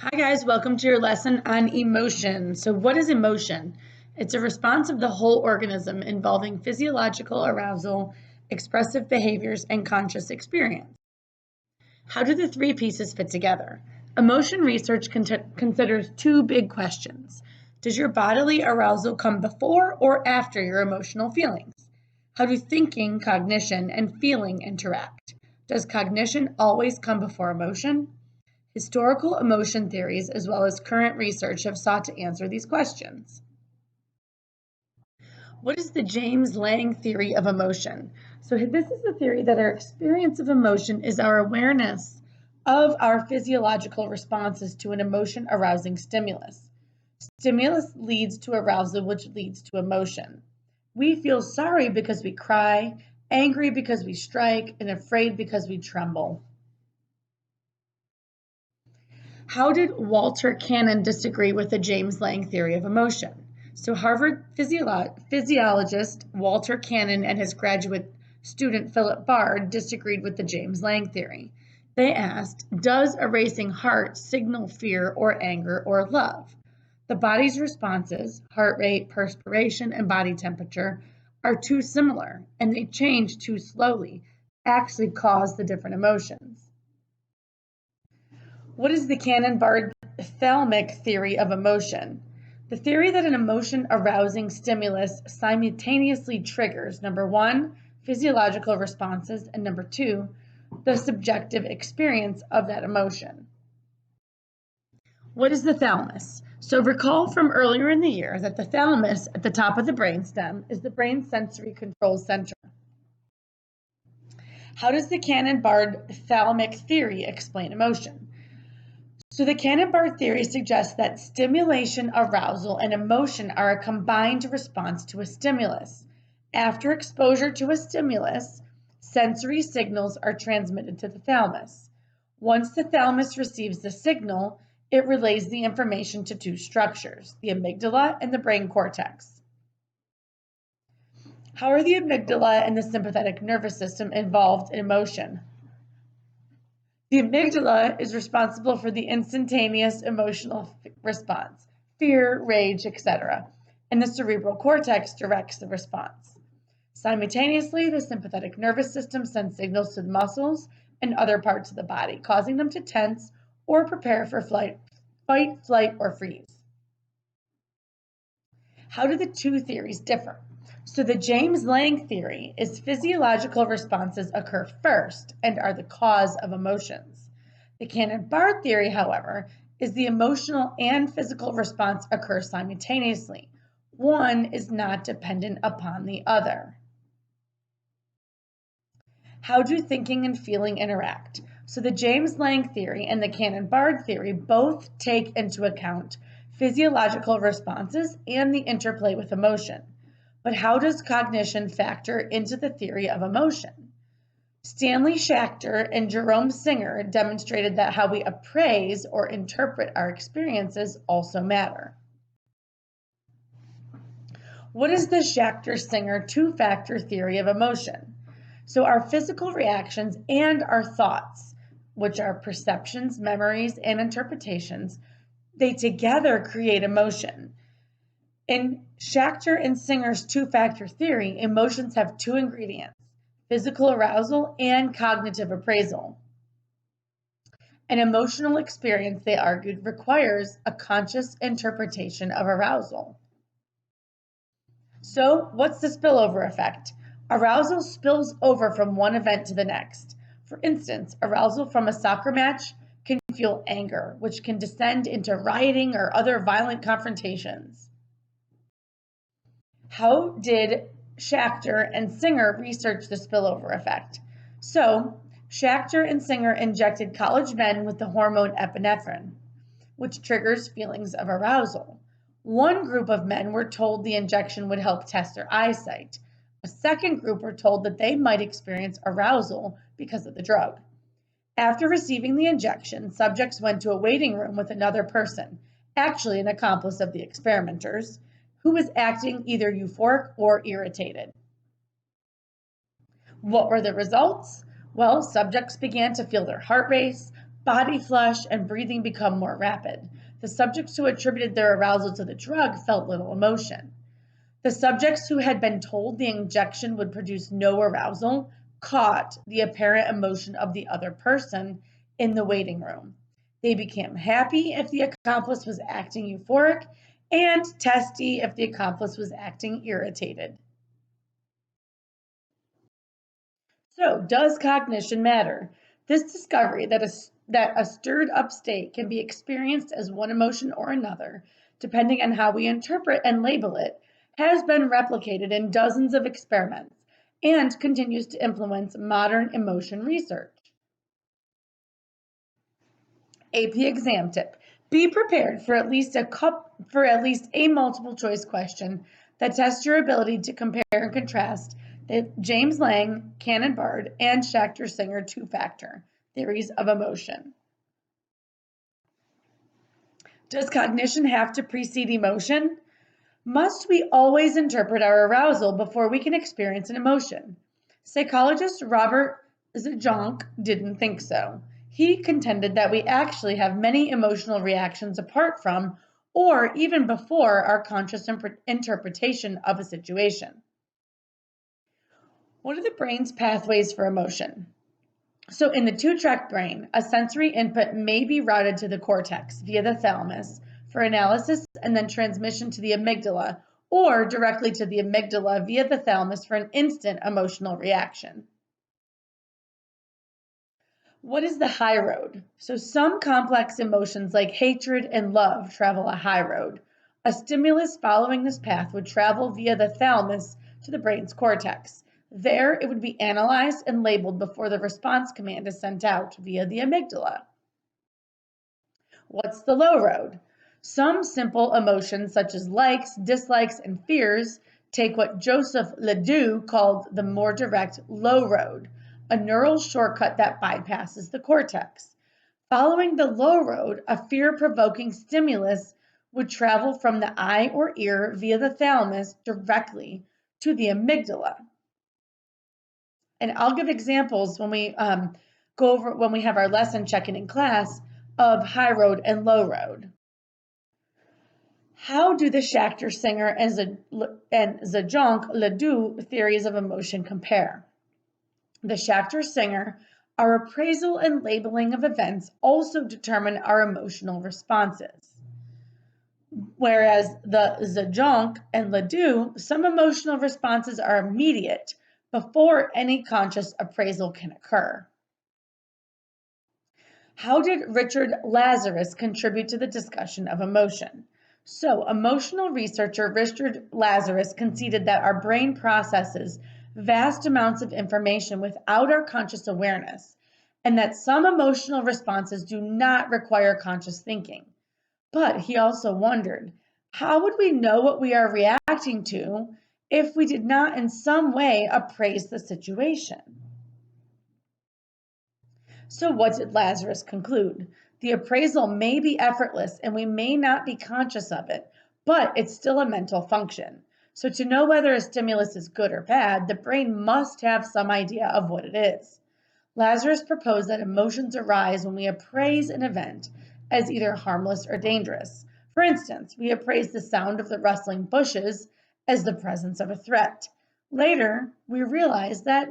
Hi guys, welcome to your lesson on emotion. So what is emotion? It's a response of the whole organism involving physiological arousal, expressive behaviors, and conscious experience. How do the three pieces fit together? Emotion research considers two big questions. Does your bodily arousal come before or after your emotional feelings? How do thinking, cognition, and feeling interact? Does cognition always come before emotion? Historical emotion theories, as well as current research, have sought to answer these questions. What is the James Lange theory of emotion? So this is the theory that our experience of emotion is our awareness of our physiological responses to an emotion-arousing stimulus. Stimulus leads to arousal, which leads to emotion. We feel sorry because we cry, angry because we strike, and afraid because we tremble. How did Walter Cannon disagree with the James Lange theory of emotion? So Harvard physiologist Walter Cannon and his graduate student Philip Bard disagreed with the James Lange theory. They asked, does a racing heart signal fear or anger or love? The body's responses, heart rate, perspiration, and body temperature, are too similar, and they change too slowly, actually cause the different emotions. What is the Cannon-Bard thalamic theory of emotion? The theory that an emotion-arousing stimulus simultaneously triggers, number one, physiological responses, and number two, the subjective experience of that emotion. What is the thalamus? So recall from earlier in the year that the thalamus at the top of the brainstem is the brain's sensory control center. How does the Cannon-Bard thalamic theory explain emotion? So the Cannon-Bard theory suggests that stimulation, arousal, and emotion are a combined response to a stimulus. After exposure to a stimulus, sensory signals are transmitted to the thalamus. Once the thalamus receives the signal, it relays the information to two structures, the amygdala and the brain cortex. How are the amygdala and the sympathetic nervous system involved in emotion? The amygdala is responsible for the instantaneous emotional response, fear, rage, etc., and the cerebral cortex directs the response. Simultaneously, the sympathetic nervous system sends signals to the muscles and other parts of the body, causing them to tense or prepare for fight, flight, or freeze. How do the two theories differ? So the James Lange theory is physiological responses occur first and are the cause of emotions. The Cannon-Bard theory, however, is the emotional and physical response occur simultaneously. One is not dependent upon the other. How do thinking and feeling interact? So the James Lange theory and the Cannon-Bard theory both take into account physiological responses and the interplay with emotion. But how does cognition factor into the theory of emotion? Stanley Schachter and Jerome Singer demonstrated that how we appraise or interpret our experiences also matter. What is the Schachter-Singer two-factor theory of emotion? So our physical reactions and our thoughts, which are perceptions, memories, and interpretations, they together create emotion. In Schachter and Singer's two-factor theory, emotions have two ingredients, physical arousal and cognitive appraisal. An emotional experience, they argued, requires a conscious interpretation of arousal. So, what's the spillover effect? Arousal spills over from one event to the next. For instance, arousal from a soccer match can fuel anger, which can descend into rioting or other violent confrontations. How did Schachter and Singer research the spillover effect? So, Schachter and Singer injected college men with the hormone epinephrine, which triggers feelings of arousal. One group of men were told the injection would help test their eyesight. A second group were told that they might experience arousal because of the drug. After receiving the injection, subjects went to a waiting room with another person, actually an accomplice of the experimenters, who was acting either euphoric or irritated. What were the results? Well, subjects began to feel their heart race, Body flush and breathing become more rapid. The subjects who attributed their arousal to the drug felt little emotion. The subjects who had been told the injection would produce no arousal caught the apparent emotion of the other person in the waiting room. They became happy if the accomplice was acting euphoric and testy if the accomplice was acting irritated. So, does cognition matter? This discovery that a stirred up state can be experienced as one emotion or another, depending on how we interpret and label it, has been replicated in dozens of experiments and continues to influence modern emotion research. AP exam tip. Be prepared for at least a multiple choice question that tests your ability to compare and contrast the James Lang, Cannon-Bard, and Schachter-Singer two-factor theories of emotion. Does cognition have to precede emotion? Must we always interpret our arousal before we can experience an emotion? Psychologist Robert Zajonc didn't think so. He contended that we actually have many emotional reactions apart from or even before our conscious interpretation of a situation. What are the brain's pathways for emotion? So, in the two-track brain, a sensory input may be routed to the cortex via the thalamus for analysis and then transmission to the amygdala, or directly to the amygdala via the thalamus for an instant emotional reaction. What is the high road? So, some complex emotions like hatred and love travel a high road. A stimulus following this path would travel via the thalamus to the brain's cortex. There, it would be analyzed and labeled before the response command is sent out via the amygdala. What's the low road? Some simple emotions, such as likes, dislikes, and fears, take what Joseph Ledoux called the more direct low road, a neural shortcut that bypasses the cortex. Following the low road, a fear provoking stimulus would travel from the eye or ear via the thalamus directly to the amygdala. And I'll give examples when we go over when we have our lesson check-in in class of high road and low road. How do the Schachter, Singer, and Zajonc Ledoux theories of emotion compare? The Schachter, Singer, our appraisal and labeling of events also determine our emotional responses. Whereas the Zajonc and Ledoux, some emotional responses are immediate before any conscious appraisal can occur. How did Richard Lazarus contribute to the discussion of emotion? So, emotional researcher Richard Lazarus conceded that our brain processes vast amounts of information without our conscious awareness, and that some emotional responses do not require conscious thinking. But he also wondered, how would we know what we are reacting to if we did not in some way appraise the situation? So, what did Lazarus conclude? The appraisal may be effortless and we may not be conscious of it, but it's still a mental function. So, to know whether a stimulus is good or bad, the brain must have some idea of what it is. Lazarus proposed that emotions arise when we appraise an event as either harmless or dangerous. For instance, we appraise the sound of the rustling bushes as the presence of a threat. Later, we realize that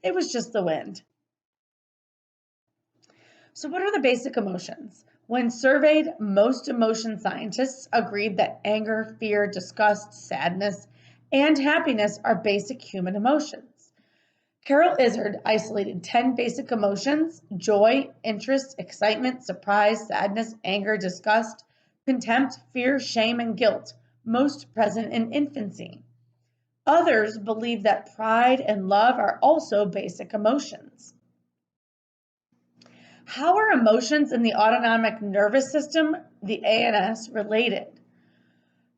it was just the wind. So, what are the basic emotions? When surveyed, most emotion scientists agreed that anger, fear, disgust, sadness, and happiness are basic human emotions. Carol Izard isolated 10 basic emotions: joy, interest, excitement, surprise, sadness, anger, disgust, contempt, fear, shame, and guilt, most present in infancy. Others believe that pride and love are also basic emotions. How are emotions in the autonomic nervous system, the ANS, related?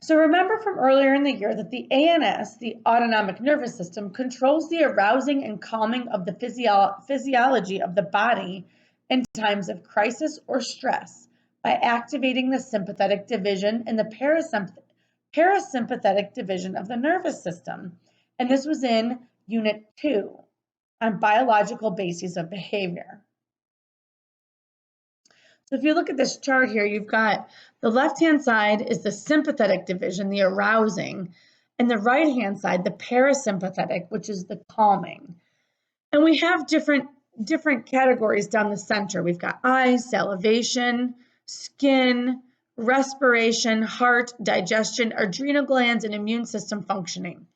So remember from earlier in the year that the ANS, the autonomic nervous system, controls the arousing and calming of the physiology of the body in times of crisis or stress by activating the sympathetic division and the parasympathetic division of the nervous system. And this was in Unit 2 on biological bases of behavior. So if you look at this chart here, you've got the left-hand side is the sympathetic division, the arousing, and the right-hand side, the parasympathetic, which is the calming. And we have different categories down the center. We've got eyes, salivation, skin, respiration, heart, digestion, adrenal glands, and immune system functioning.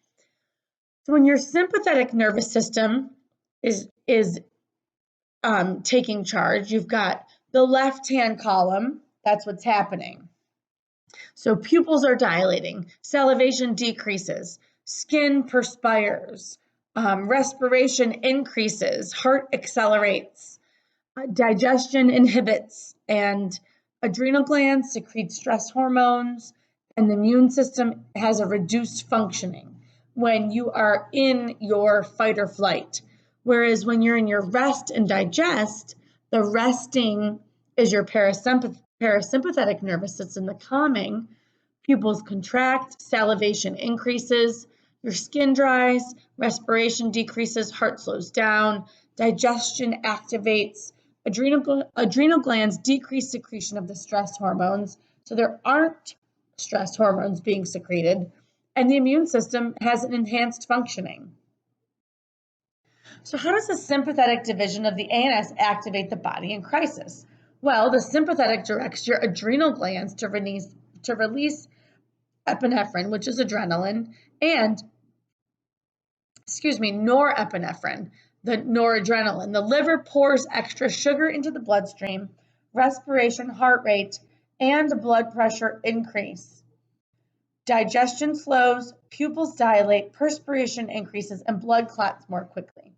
So when your sympathetic nervous system is taking charge, you've got the left-hand column, that's what's happening. So pupils are dilating, salivation decreases, skin perspires, respiration increases, heart accelerates, digestion inhibits, and adrenal glands secrete stress hormones, and the immune system has a reduced functioning when you are in your fight or flight. Whereas when you're in your rest and digest, the resting is your parasympathetic nervous system, the calming. Pupils contract, salivation increases, your skin dries, respiration decreases, heart slows down, digestion activates, adrenal glands decrease secretion of the stress hormones, so there aren't stress hormones being secreted, and the immune system has an enhanced functioning. So how does the sympathetic division of the ANS activate the body in crisis? Well, the sympathetic directs your adrenal glands to release epinephrine, which is adrenaline, and norepinephrine, the noradrenaline. The liver pours extra sugar into the bloodstream, respiration, heart rate, and blood pressure increase. Digestion slows, pupils dilate, perspiration increases, and blood clots more quickly.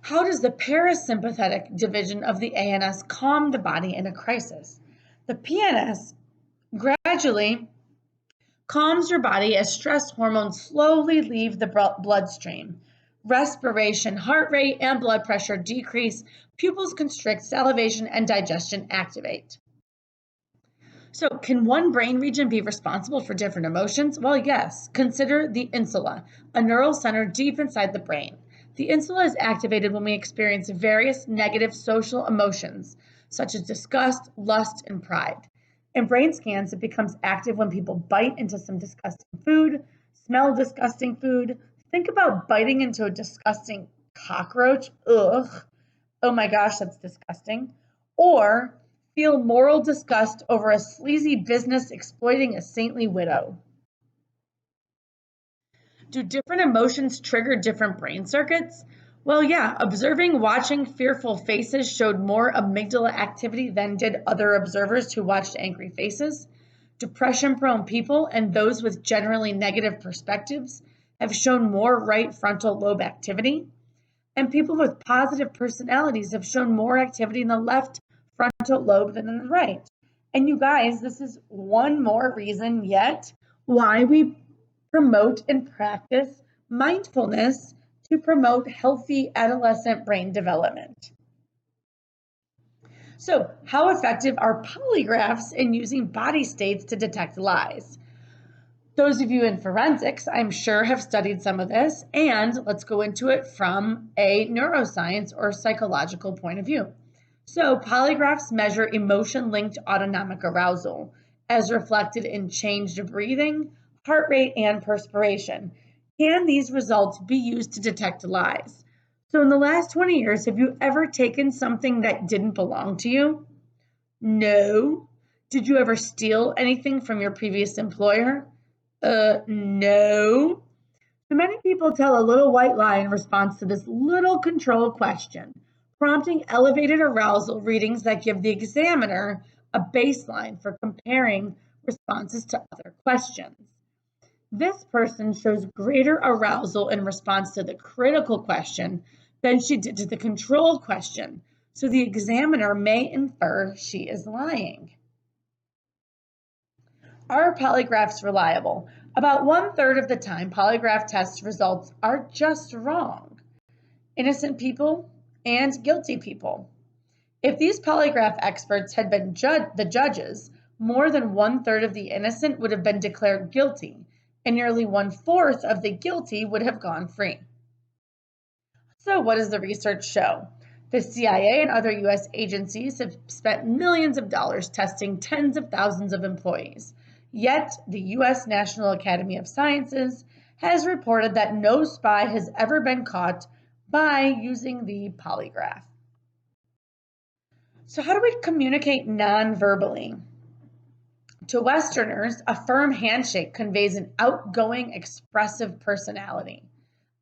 How does the parasympathetic division of the ANS calm the body in a crisis? The PNS gradually calms your body as stress hormones slowly leave the bloodstream. Respiration, heart rate, and blood pressure decrease, pupils constrict, salivation and digestion activate. So can one brain region be responsible for different emotions? Well, yes. Consider the insula, a neural center deep inside the brain. The insula is activated when we experience various negative social emotions, such as disgust, lust, and pride. In brain scans, it becomes active when people bite into some disgusting food, smell disgusting food. Think about biting into a disgusting cockroach. Ugh. Oh my gosh, that's disgusting. Or feel moral disgust over a sleazy business exploiting a saintly widow. Do different emotions trigger different brain circuits? Well, yeah, watching fearful faces showed more amygdala activity than did other observers who watched angry faces. Depression-prone people and those with generally negative perspectives have shown more right frontal lobe activity. And people with positive personalities have shown more activity in the left frontal lobe than in the right. And you guys, this is one more reason yet why we promote and practice mindfulness to promote healthy adolescent brain development. So, how effective are polygraphs in using body states to detect lies? Those of you in forensics, I'm sure, have studied some of this, and let's go into it from a neuroscience or psychological point of view. So, polygraphs measure emotion-linked autonomic arousal, as reflected in changed breathing, heart rate, and perspiration. Can these results be used to detect lies? So in the last 20 years, have you ever taken something that didn't belong to you? No. Did you ever steal anything from your previous employer? No. So many people tell a little white lie in response to this little control question, prompting elevated arousal readings that give the examiner a baseline for comparing responses to other questions. This person shows greater arousal in response to the critical question than she did to the control question, so the examiner may infer she is lying. Are polygraphs reliable? About 1/3 of the time, polygraph test results are just wrong. Innocent people and guilty people. If these polygraph experts had been the judges, more than 1/3 of the innocent would have been declared guilty, and nearly 1/4 of the guilty would have gone free. So what does the research show? The CIA and other U.S. agencies have spent millions of dollars testing tens of thousands of employees. Yet, the U.S. National Academy of Sciences has reported that no spy has ever been caught by using the polygraph. So, how do we communicate non-verbally? To Westerners, a firm handshake conveys an outgoing, expressive personality.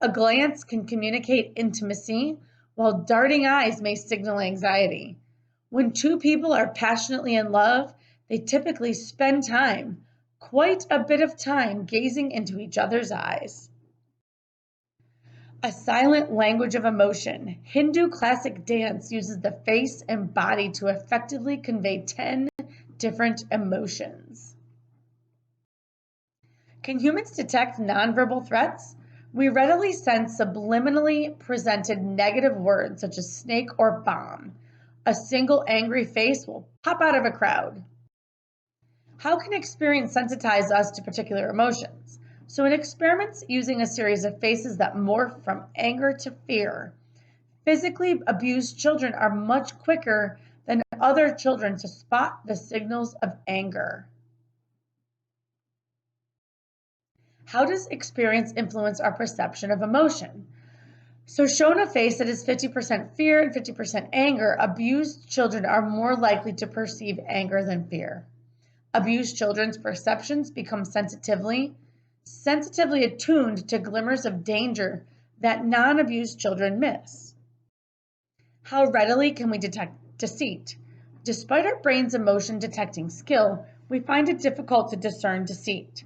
A glance can communicate intimacy, while darting eyes may signal anxiety. When two people are passionately in love, they typically spend time, quite a bit of time, gazing into each other's eyes. A silent language of emotion. Hindu classic dance uses the face and body to effectively convey 10 different emotions. Can humans detect nonverbal threats? We readily sense subliminally presented negative words such as snake or bomb. A single angry face will pop out of a crowd. How can experience sensitize us to particular emotions? So in experiments using a series of faces that morph from anger to fear, physically abused children are much quicker than other children to spot the signals of anger. How does experience influence our perception of emotion? So shown a face that is 50% fear and 50% anger, abused children are more likely to perceive anger than fear. Abused children's perceptions become sensitively attuned to glimmers of danger that non-abused children miss. How readily can we detect deceit? Despite our brain's emotion detecting skill, we find it difficult to discern deceit.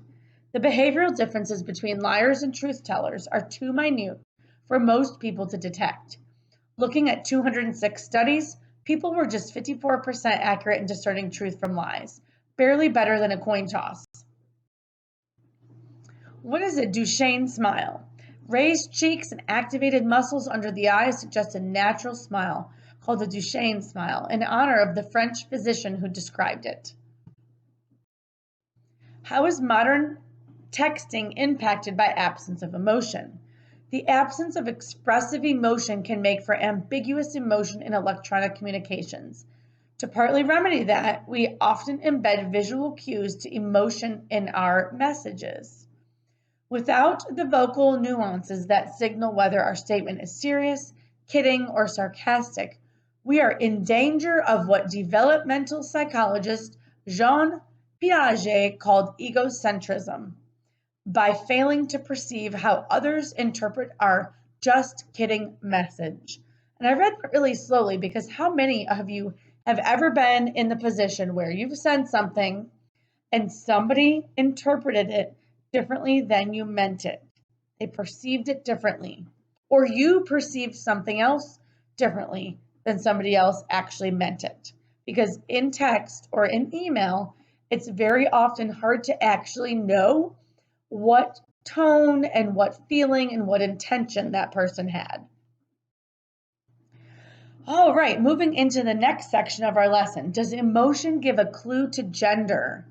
The behavioral differences between liars and truth tellers are too minute for most people to detect. Looking at 206 studies, people were just 54% accurate in discerning truth from lies, barely better than a coin toss. What is a Duchenne smile? Raised cheeks and activated muscles under the eyes suggest a natural smile called the Duchenne smile in honor of the French physician who described it. How is modern texting impacted by absence of emotion? The absence of expressive emotion can make for ambiguous emotion in electronic communications. To partly remedy that, we often embed visual cues to emotion in our messages. Without the vocal nuances that signal whether our statement is serious, kidding, or sarcastic, we are in danger of what developmental psychologist Jean Piaget called egocentrism, by failing to perceive how others interpret our just kidding message. And I read really slowly because how many of you have ever been in the position where you've said something and somebody interpreted it differently than you meant it? They perceived it differently. Or you perceived something else differently than somebody else actually meant it. Because in text or in email, it's very often hard to actually know what tone and what feeling and what intention that person had. All right, moving into the next section of our lesson. Does emotion give a clue to gender?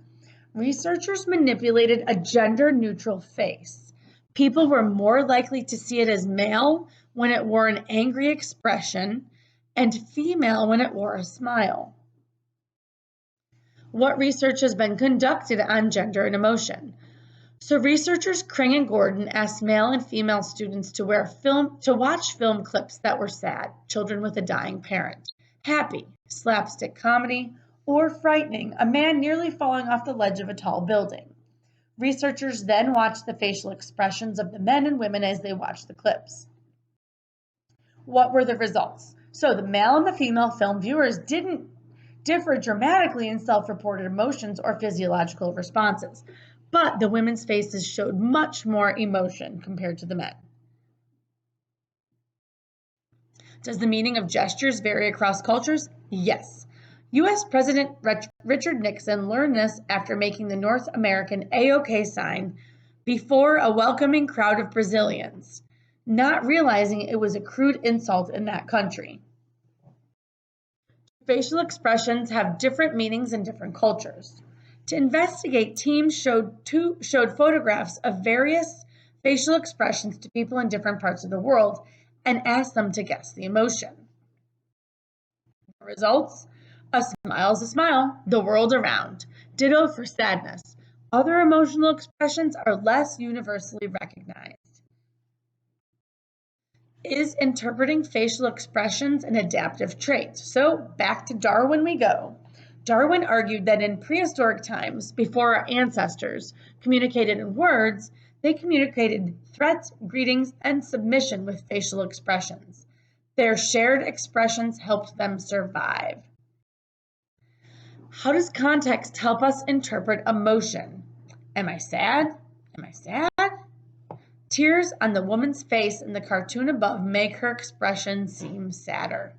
Researchers manipulated a gender-neutral face. People were more likely to see it as male when it wore an angry expression and female when it wore a smile. What research has been conducted on gender and emotion? So researchers Kring and Gordon asked male and female students to watch film clips that were sad, children with a dying parent, happy, slapstick comedy, or frightening, a man nearly falling off the ledge of a tall building. Researchers then watched the facial expressions of the men and women as they watched the clips. What were the results? So the male and the female film viewers didn't differ dramatically in self-reported emotions or physiological responses, but the women's faces showed much more emotion compared to the men. Does the meaning of gestures vary across cultures? Yes. U.S. President Richard Nixon learned this after making the North American A-OK sign before a welcoming crowd of Brazilians, not realizing it was a crude insult in that country. Facial expressions have different meanings in different cultures. To investigate, teams showed photographs of various facial expressions to people in different parts of the world and asked them to guess the emotion. Results: a smile is a smile, the world around. Ditto for sadness. Other emotional expressions are less universally recognized. Is interpreting facial expressions an adaptive trait? So back to Darwin we go. Darwin argued that in prehistoric times, before our ancestors communicated in words, they communicated threats, greetings, and submission with facial expressions. Their shared expressions helped them survive. How does context help us interpret emotion? Am I sad? Am I sad? Tears on the woman's face in the cartoon above make her expression seem sadder.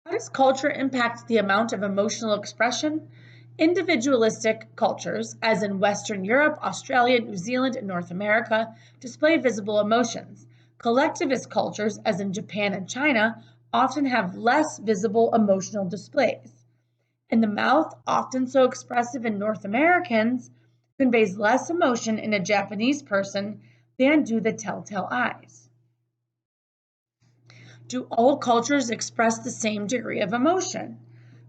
How does culture impact the amount of emotional expression? Individualistic cultures, as in Western Europe, Australia, New Zealand, and North America, display visible emotions. Collectivist cultures, as in Japan and China, often have less visible emotional displays. And the mouth, often so expressive in North Americans, conveys less emotion in a Japanese person than do the telltale eyes. Do all cultures express the same degree of emotion?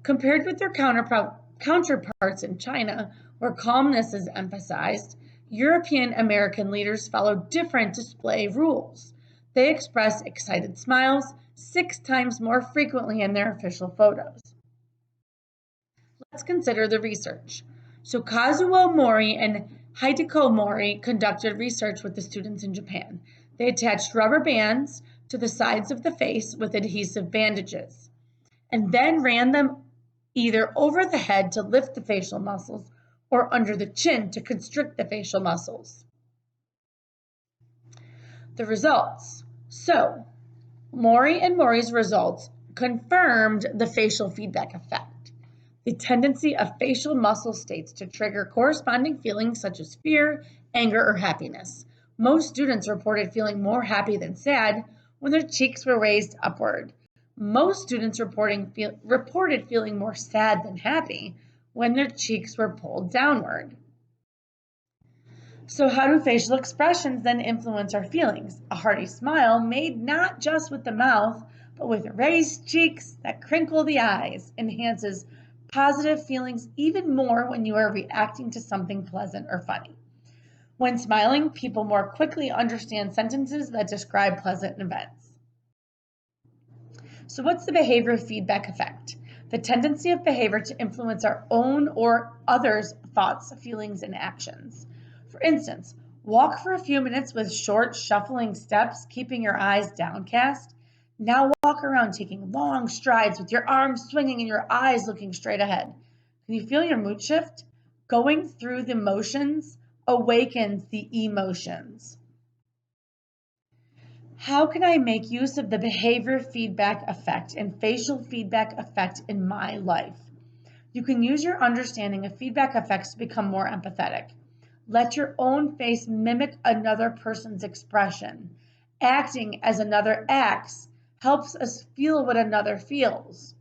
Compared with their counterparts in China, where calmness is emphasized, European American leaders follow different display rules. They express excited smiles 6 times more frequently in their official photos. Let's consider the research. So Kazuo Mori and Hideko Mori conducted research with the students in Japan. They attached rubber bands to the sides of the face with adhesive bandages, and then ran them either over the head to lift the facial muscles or under the chin to constrict the facial muscles. The results. So, Mori and Mori's results confirmed the facial feedback effect. The tendency of facial muscle states to trigger corresponding feelings such as fear, anger, or happiness. Most students reported feeling more happy than sad when their cheeks were raised upward. Most students reported feeling more sad than happy when their cheeks were pulled downward. So how do facial expressions then influence our feelings? A hearty smile made not just with the mouth, but with raised cheeks that crinkle the eyes enhances positive feelings even more when you are reacting to something pleasant or funny. When smiling, people more quickly understand sentences that describe pleasant events. So what's the behavior feedback effect? The tendency of behavior to influence our own or others' thoughts, feelings, and actions. For instance, walk for a few minutes with short, shuffling steps, keeping your eyes downcast. Now walk around taking long strides with your arms swinging and your eyes looking straight ahead. Can you feel your mood shift? Going through the motions awakens the emotions. How can I make use of the behavior feedback effect and facial feedback effect in my life? You can use your understanding of feedback effects to become more empathetic. Let your own face mimic another person's expression. Acting as another acts helps us feel what another feels.